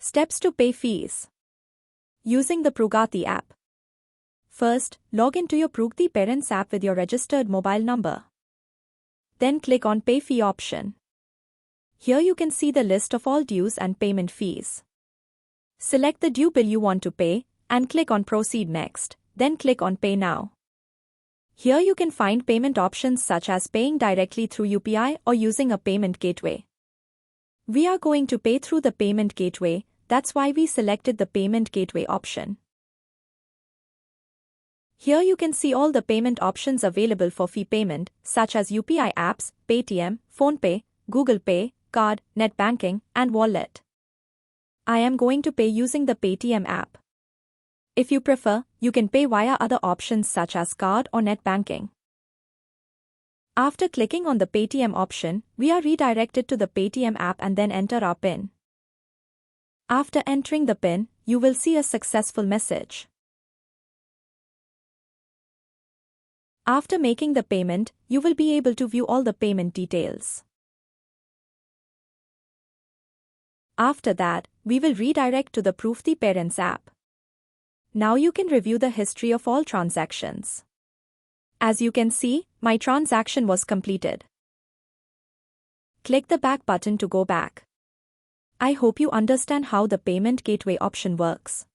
Steps to pay fees. Using the Progati app. First, log into your Progati Parent app with your registered mobile number. Then click on Pay Fee option. Here you can see the list of all dues and payment fees. Select the due bill you want to pay and click on Proceed Next, then click on Pay Now. Here you can find payment options such as paying directly through UPI or using a payment gateway. We are going to pay through the payment gateway, that's why we selected the payment gateway option. Here you can see all the payment options available for fee payment, such as UPI apps, Paytm, PhonePe, Google Pay, card, net banking, and wallet. I am going to pay using the Paytm app. If you prefer, you can pay via other options such as card or net banking. After clicking on the Paytm option, we are redirected to the Paytm app and then enter our PIN. After entering the PIN, you will see a successful message. After making the payment, you will be able to view all the payment details. After that, we will redirect to the Progati Parent app. Now you can review the history of all transactions. As you can see, my transaction was completed. Click the back button to go back. I hope you understand how the payment gateway option works.